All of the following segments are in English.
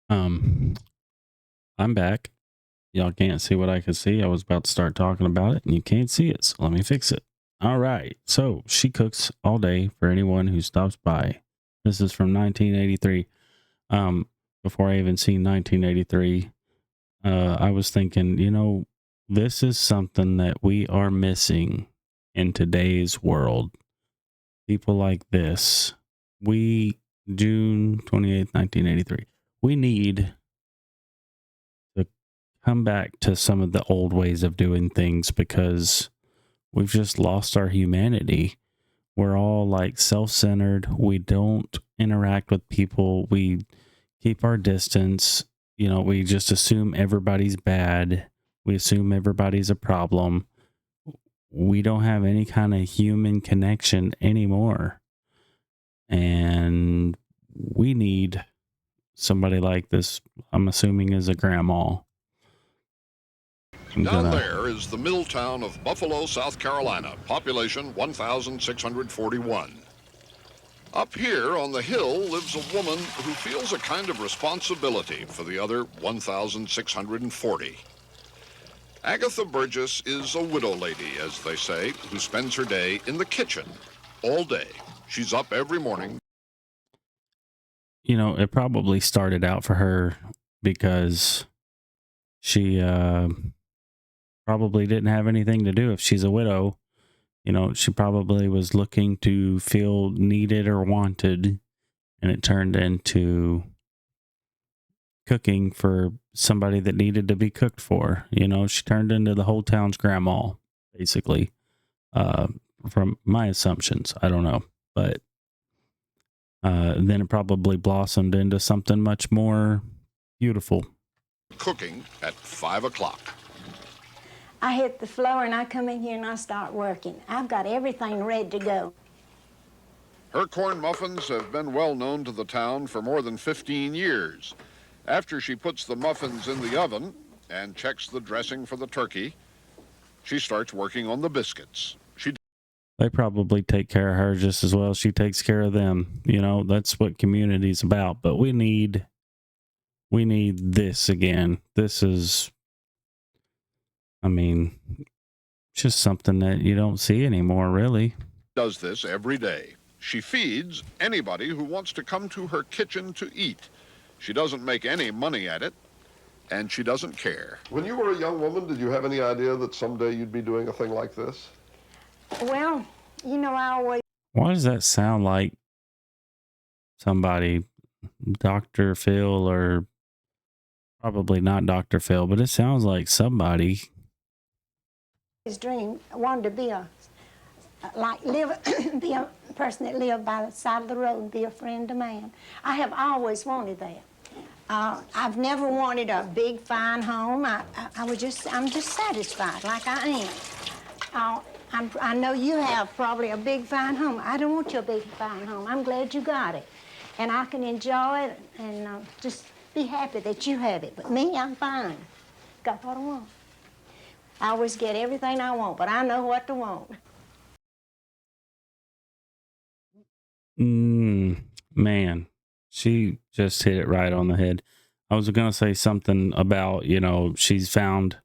Um, I'm back. Y'all can't see what I can see. I was about to start talking about it and you can't see it. So let me fix it. All right. So she cooks all day for anyone who stops by. This is from 1983. Um, Before I even seen 1983, I was thinking, this is something that we are missing in today's world. People like this. We, June 28th, 1983. We need to come back to some of the old ways of doing things because we've just lost our humanity. We're all like self-centered. We don't interact with people. We keep our distance. We just assume everybody's bad. We assume everybody's a problem. We don't have any kind of human connection anymore. And we need somebody like this. I'm assuming is a grandma. I'm Down gonna there is the mill town of Buffalo, South Carolina, population 1,641. Up here on the hill lives a woman who feels a kind of responsibility for the other 1,640. Agatha Burgess is a widow lady, as they say, who spends her day in the kitchen all day. She's up every morning. it probably started out for her because she probably didn't have anything to do. If she's a widow, she probably was looking to feel needed or wanted, and it turned into cooking for somebody that needed to be cooked for. She turned into the whole town's grandma, basically. uh from my assumptions, I don't know, but then it probably blossomed into something much more beautiful. Cooking at 5 o'clock. I hit the floor and I come in here and I start working. I've got everything ready to go. Her corn muffins have been well known to the town for more than 15 years. After she puts the muffins in the oven and checks the dressing for the turkey, she starts working on the biscuits. They probably take care of her just as well as she takes care of them. That's what community's about. But we need this again. This is, I mean, just something that you don't see anymore, really. Does this every day. She feeds anybody who wants to come to her kitchen to eat. She doesn't make any money at it, and she doesn't care. When you were a young woman, did you have any idea that someday you'd be doing a thing like this? Well, I always Why does that sound like somebody, Dr. Phil, or probably not Dr. Phil, but it sounds like somebody. dreamed, I wanted to be be a person that lived by the side of the road and be a friend to man. I have always wanted that. I've never wanted a big, fine home. I'm just satisfied like I am. I know you have probably a big, fine home. I don't want your big, fine home. I'm glad you got it. And I can enjoy it and just be happy that you have it. But me, I'm fine. Got what I want. I always get everything I want, but I know what to want. Man, she just hit it right on the head. I was going to say something about, she's found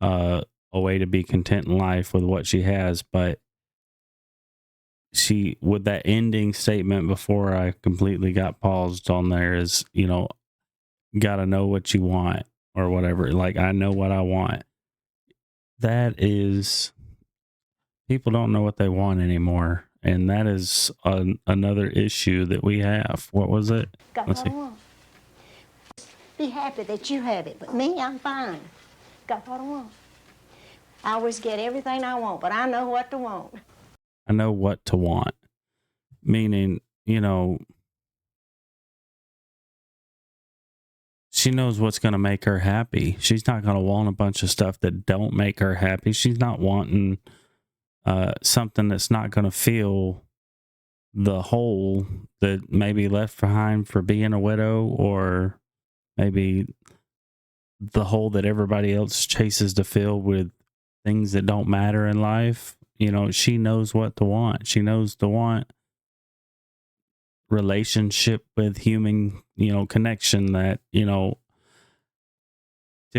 a way to be content in life with what she has, but with that ending statement before I completely got paused on there is, got to know what you want or whatever. Like, I know what I want. That is, people don't know what they want anymore. And that is another issue that we have. What was it? Got Let's what I see. want. Be happy that you have it, but me, I'm fine. Got what I want. I always get everything I want, but I know what to want. I know what to want. Meaning, she knows what's going to make her happy. She's not going to want a bunch of stuff that don't make her happy. She's not wanting something that's not going to fill the hole that maybe left behind for being a widow, or maybe the hole that everybody else chases to fill with things that don't matter in life. She knows what to want. She knows to want relationship with human, connection, that, to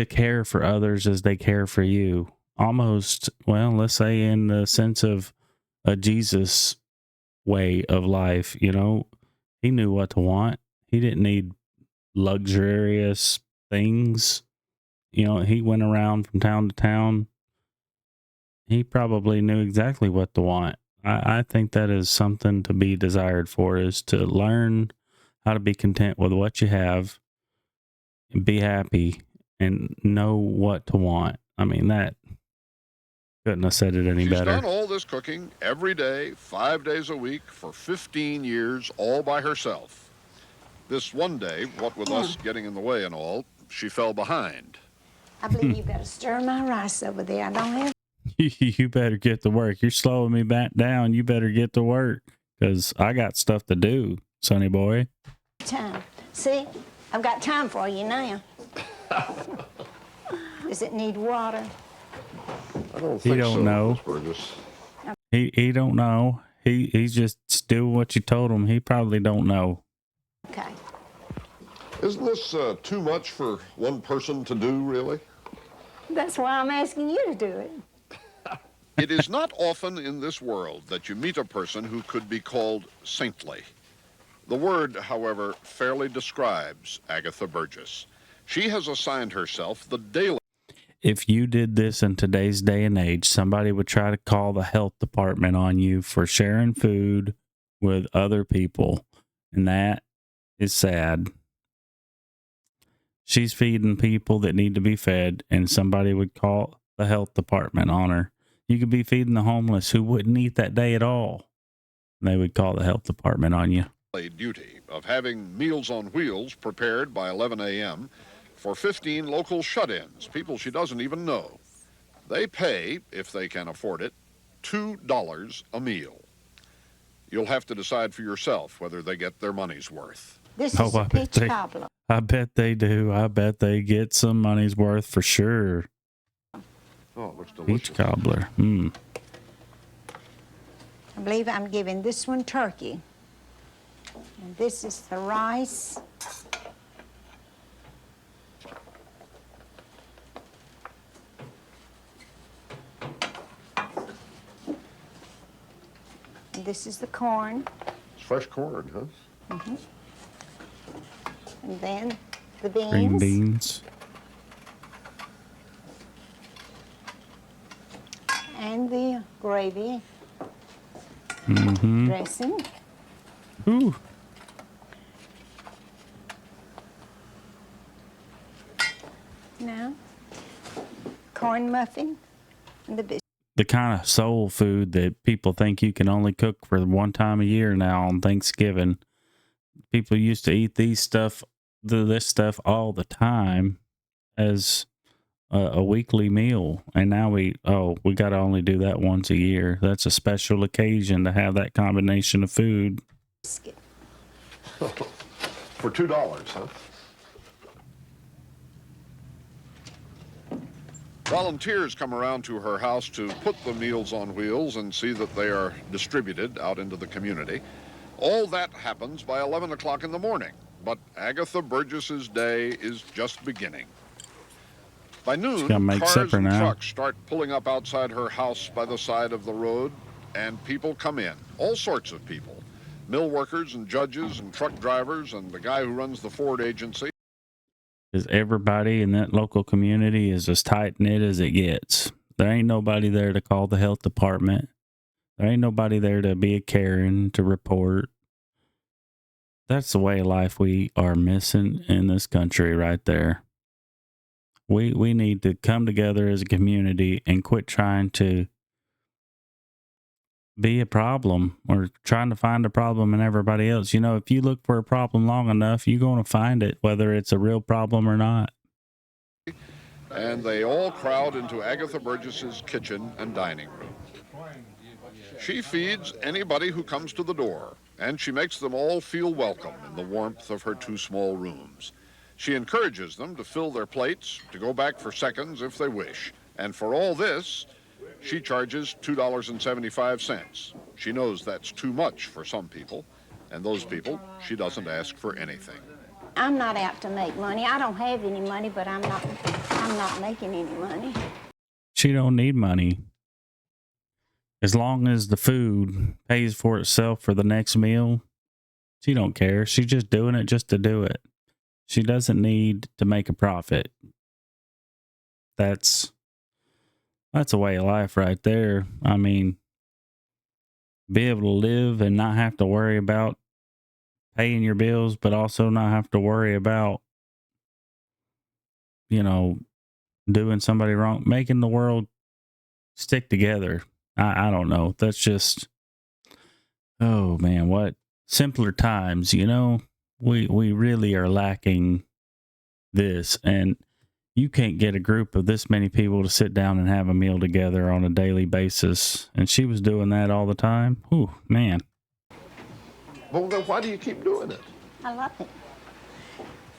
care for others as they care for you. Almost, well, let's say in the sense of a Jesus way of life, he knew what to want. He didn't need luxurious things. He went around from town to town. He probably knew exactly what to want. I think that is something to be desired for, is to learn how to be content with what you have and be happy and know what to want. I mean, that couldn't have said it any She's better. done all this cooking every day, 5 days a week, for 15 years, all by herself. This one day, what with us getting in the way and all, she fell behind. I believe you better stir my rice over there. I don't have You better get to work. You're slowing me back down. You better get to work, because I got stuff to do, sonny boy. time. See, I've got time for you now. Does it need water? I don't He think don't so, know. Miss Burgess. He don't know. He's just doing what you told him. He probably don't know. Okay. Isn't this too much for one person to do, really? That's why I'm asking you to do it. It is not often in this world that you meet a person who could be called saintly. The word, however, fairly describes Agatha Burgess. She has assigned herself the daily. If you did this in today's day and age, somebody would try to call the health department on you for sharing food with other people. And that is sad. She's feeding people that need to be fed, and somebody would call the health department on her. You could be feeding the homeless who wouldn't eat that day at all. They would call the health department on you. Duty of having Meals on Wheels prepared by 11 a.m. for 15 local shut-ins, people she doesn't even know. They pay, if they can afford it, $2 a meal. You'll have to decide for yourself whether they get their money's worth. This is a peach cobbler. I bet they do. I bet they get some money's worth for sure. Oh, it looks delicious. Peach cobbler. I believe I'm giving this one turkey. And this is the rice. And this is the corn. It's fresh corn, huh? Mm-hmm. And then the beans. Green beans. And the gravy. Mm-hmm. Dressing. Ooh. Now, corn muffin and the biscuit. The kind of soul food that people think you can only cook for one time a year now on Thanksgiving. People used to eat this stuff all the time as a weekly meal, and now we got to only do that once a year. That's a special occasion to have that combination of food. For $2, huh? Volunteers come around to her house to put the Meals on Wheels and see that they are distributed out into the community. All that happens by 11 o'clock in the morning, but Agatha Burgess's day is just beginning. By noon, cars and trucks start pulling up outside her house by the side of the road, and people come in, all sorts of people. Mill workers and judges and truck drivers and the guy who runs the Ford agency. Because everybody in that local community is as tight-knit as it gets. There ain't nobody there to call the health department. There ain't nobody there to be a Karen to report. That's the way of life we are missing in this country right there. We need to come together as a community and quit trying to be a problem or trying to find a problem in everybody else. If you look for a problem long enough, you're going to find it, whether it's a real problem or not. And they all crowd into Agatha Burgess's kitchen and dining room. She feeds anybody who comes to the door, and she makes them all feel welcome in the warmth of her 2 small rooms. She encourages them to fill their plates, to go back for seconds if they wish. And for all this, she charges $2.75. She knows that's too much for some people, And those people, she doesn't ask for anything. I'm not out to make money. I don't have any money, but I'm not making any money. She don't need money. As long as the food pays for itself for the next meal, she don't care. She's just doing it just to do it. She doesn't need to make a profit. That's a way of life right there. I mean, be able to live and not have to worry about paying your bills, but also not have to worry about, doing somebody wrong, making the world stick together. I don't know. That's just, oh man, what simpler times, we really are lacking this. And you can't get a group of this many people to sit down and have a meal together on a daily basis. And she was doing that all the time. Ooh, man. Well, then why do you keep doing it? I love it.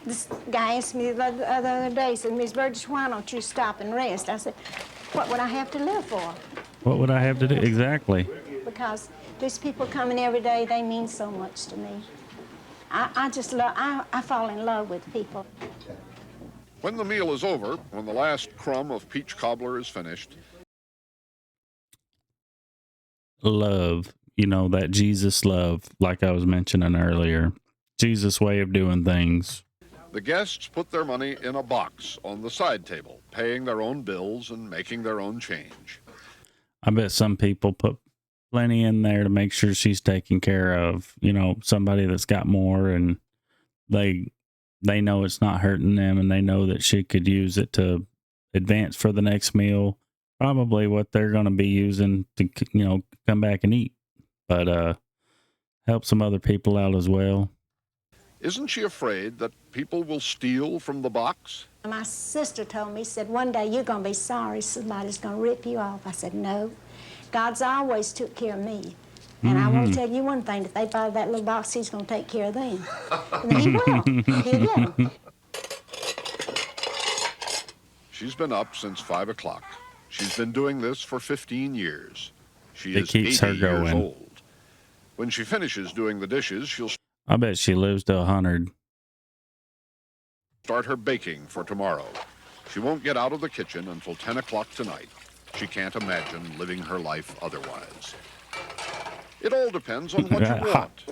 This guy asked me the other day, said, Miss Burgess, why don't you stop and rest? I said, what would I have to live for? What would I have to do? Exactly. Because these people coming every day, they mean so much to me. I just love, I fall in love with people. When the meal is over, when the last crumb of peach cobbler is finished, Love, that Jesus love, like I was mentioning earlier. Jesus' way of doing things. the guests put their money in a box on the side table, paying their own bills and making their own change. I bet some people put plenty in there to make sure she's taken care of, somebody that's got more, and they know it's not hurting them, and they know that she could use it to advance for the next meal, probably what they're going to be using to, come back and eat, but help some other people out as well. Isn't she afraid that people will steal from the box? My sister told me, said, one day you're going to be sorry somebody's going to rip you off. I said, no. God's always took care of me. And I want to tell you one thing, if they buy that little box, he's going to take care of them. And he will. He will. She's been up since 5 o'clock. She's been doing this for 15 years. She It is keeps 80 her years going. old. When she finishes doing the dishes, she'll I bet she lives to 100. start her baking for tomorrow. She won't get out of the kitchen until 10 o'clock tonight. She can't imagine living her life otherwise. It all depends on what you want.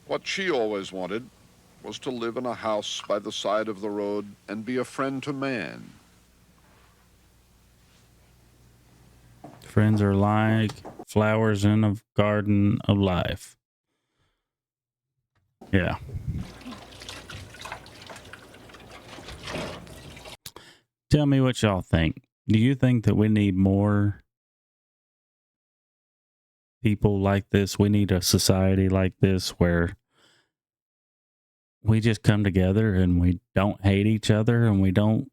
What she always wanted was to live in a house by the side of the road and be a friend to man. Friends are like flowers in a garden of life. Yeah. Tell me what y'all think. Do you think that we need more people like this? We need a society like this where we just come together and we don't hate each other, and we don't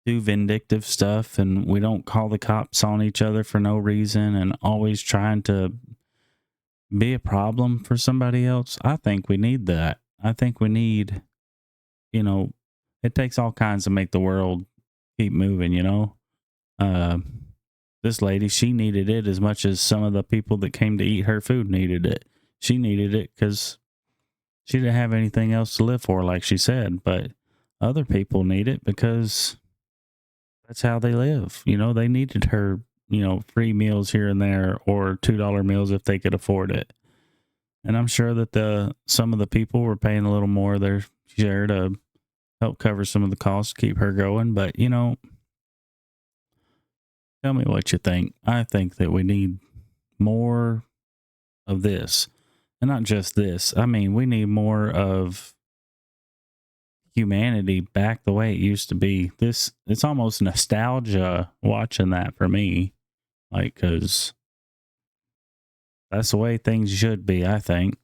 do vindictive stuff, and we don't call the cops on each other for no reason and always trying to be a problem for somebody else. I think we need that. I think we need, it takes all kinds to make the world keep moving, this lady, she needed it as much as some of the people that came to eat her food needed it. She needed it because she didn't have anything else to live for, like she said, but other people need it because that's how they live. They needed her, free meals here and there, or $2 meals if they could afford it. And I'm sure that some of the people were paying a little more of their share to help cover some of the costs, keep her going. But, tell me what you think. I think that we need more of this. And not just this. I mean, we need more of humanity back the way it used to be. It's almost nostalgia watching that for me. Like, because that's the way things should be, I think.